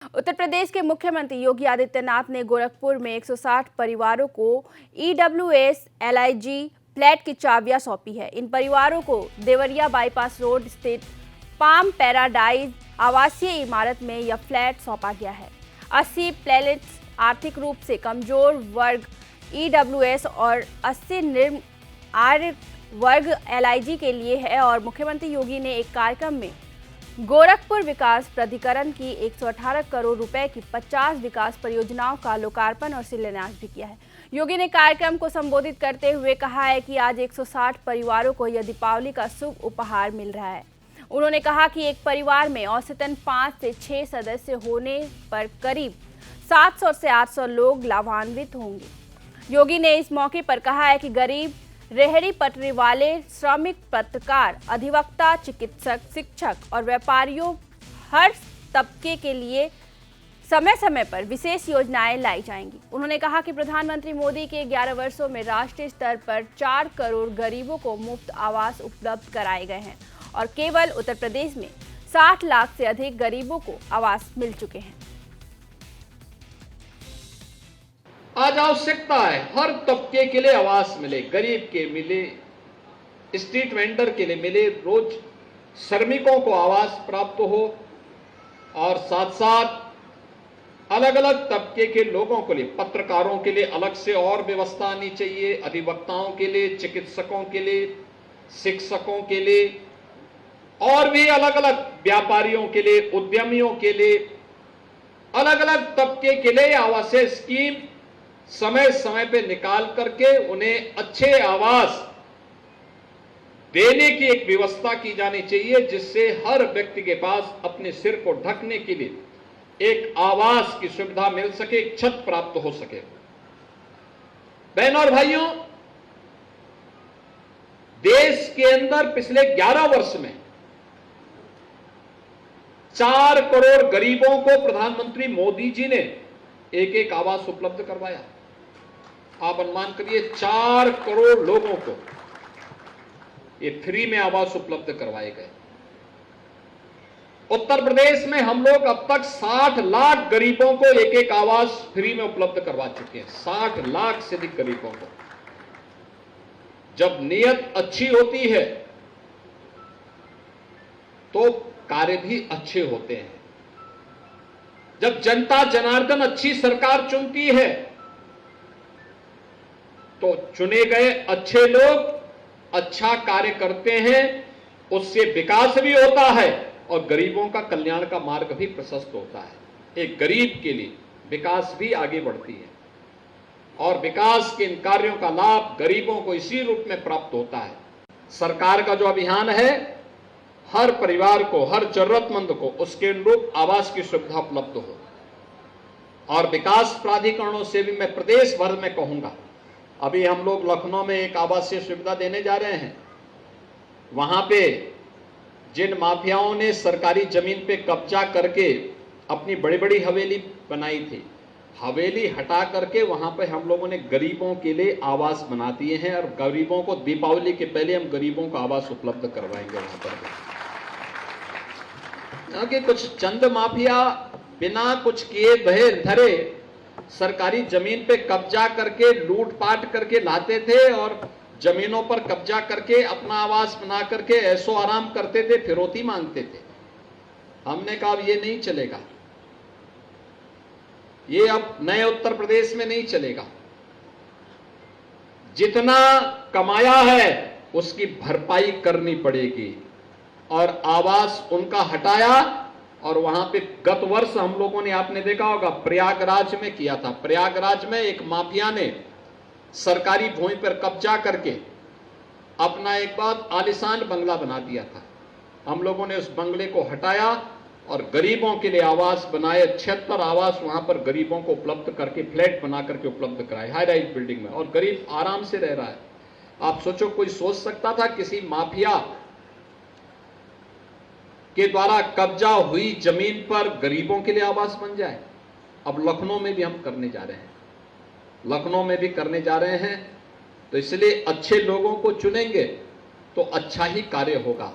उत्तर प्रदेश के मुख्यमंत्री योगी आदित्यनाथ ने गोरखपुर में 160 परिवारों को ईडब्ल्यूएस एलआईजी फ्लैट की चाबियां सौंपी है। इन परिवारों को देवरिया बाईपास रोड स्थित पाम पैराडाइज आवासीय इमारत में यह फ्लैट सौंपा गया है। 80 फ्लैट्स आर्थिक रूप से कमजोर वर्ग ईडब्ल्यूएस और 80 निम्न आय वर्ग एलआईजी के लिए है। और मुख्यमंत्री योगी ने एक कार्यक्रम में गोरखपुर विकास प्राधिकरण की 118 करोड़ रुपए की 50 विकास परियोजनाओं का लोकार्पण और शिलान्यास भी किया है। योगी ने कार्यक्रम को संबोधित करते हुए कहा है कि आज 160 परिवारों को यह दीपावली का शुभ उपहार मिल रहा है। उन्होंने कहा कि एक परिवार में औसतन 5 से 6 सदस्य होने पर करीब 700 से 800 लोग लाभान्वित होंगे। योगी ने इस मौके पर कहा है कि गरीब, रेहड़ी पटरी वाले, श्रमिक, पत्रकार, अधिवक्ता, चिकित्सक, शिक्षक और व्यापारियों हर तबके के लिए समय समय पर विशेष योजनाएं लाई जाएंगी। उन्होंने कहा कि प्रधानमंत्री मोदी के 11 वर्षों में राष्ट्रीय स्तर पर 4 करोड़ गरीबों को मुफ्त आवास उपलब्ध कराए गए हैं और केवल उत्तर प्रदेश में 60 लाख से अधिक गरीबों को आवास मिल चुके हैं। आज आवश्यकता है हर तबके के लिए आवास मिले, गरीब के मिले, स्ट्रीट वेंडर के लिए मिले, रोज श्रमिकों को आवास प्राप्त हो और साथ साथ अलग अलग तबके के लोगों के लिए, पत्रकारों के लिए अलग से और व्यवस्था आनी चाहिए, अधिवक्ताओं के लिए, चिकित्सकों के लिए, शिक्षकों के लिए और भी अलग अलग व्यापारियों के लिए, उद्यमियों के लिए, अलग अलग तबके के लिए आवासीय स्कीम समय समय पे निकाल करके उन्हें अच्छे आवास देने की एक व्यवस्था की जानी चाहिए, जिससे हर व्यक्ति के पास अपने सिर को ढकने के लिए एक आवास की सुविधा मिल सके, एक छत प्राप्त हो सके। बहनों और भाइयों, देश के अंदर पिछले 11 वर्ष में 4 करोड़ गरीबों को प्रधानमंत्री मोदी जी ने एक एक आवास उपलब्ध करवाया। आप अनुमान करिए 4 करोड़ लोगों को ये फ्री में आवास उपलब्ध करवाए गए। उत्तर प्रदेश में हम लोग अब तक 60 लाख गरीबों को एक एक आवास फ्री में उपलब्ध करवा चुके हैं। 60 लाख से अधिक गरीबों को। जब नीयत अच्छी होती है तो कार्य भी अच्छे होते हैं। जब जनता जनार्दन अच्छी सरकार चुनती है तो चुने गए अच्छे लोग अच्छा कार्य करते हैं, उससे विकास भी होता है और गरीबों का कल्याण का मार्ग भी प्रशस्त होता है। एक गरीब के लिए विकास भी आगे बढ़ती है और विकास के इन कार्यों का लाभ गरीबों को इसी रूप में प्राप्त होता है। सरकार का जो अभियान है, हर परिवार को, हर जरूरतमंद को उसके अनुरूप आवास की सुविधा उपलब्ध हो। और विकास प्राधिकरणों से भी मैं प्रदेश भर में कहूंगा, अभी हम लोग लखनऊ में एक आवासीय सुविधा देने जा रहे हैं। वहां पे जिन माफियाओं ने सरकारी जमीन पे कब्जा करके अपनी बड़ी बड़ी हवेली बनाई थी, हवेली हटा करके वहां पे हम लोगों ने गरीबों के लिए आवास बना दिए हैं और गरीबों को दीपावली के पहले हम गरीबों को आवास उपलब्ध करवाएंगे वहां पर। क्योंकि कुछ चंद माफिया बिना कुछ किए धरे सरकारी जमीन पे कब्जा करके लूटपाट करके लाते थे और जमीनों पर कब्जा करके अपना आवास बना करके ऐशो आराम करते थे, फिरौती मांगते थे। हमने कहा अब ये नहीं चलेगा, ये अब नए उत्तर प्रदेश में नहीं चलेगा। जितना कमाया है उसकी भरपाई करनी पड़ेगी। और आवास उनका हटाया और वहां पे गत वर्ष हम लोगों ने, आपने देखा होगा, प्रयागराज में किया था। प्रयागराज में एक माफिया ने सरकारी भूमि पर कब्जा करके अपना एक बात आलीशान बंगला बना दिया था। हम लोगों ने उस बंगले को हटाया और गरीबों के लिए आवास बनाए। 76 आवास वहां पर गरीबों को उपलब्ध करके, फ्लैट बना करके उपलब्ध कराए हाई राइज बिल्डिंग में, और गरीब आराम से रह रहा है। आप सोचो, कोई सोच सकता था किसी माफिया के द्वारा कब्जा हुई जमीन पर गरीबों के लिए आवास बन जाए? अब लखनऊ में भी हम करने जा रहे हैं, लखनऊ में भी करने जा रहे हैं। तो इसलिए अच्छे लोगों को चुनेंगे तो अच्छा ही कार्य होगा।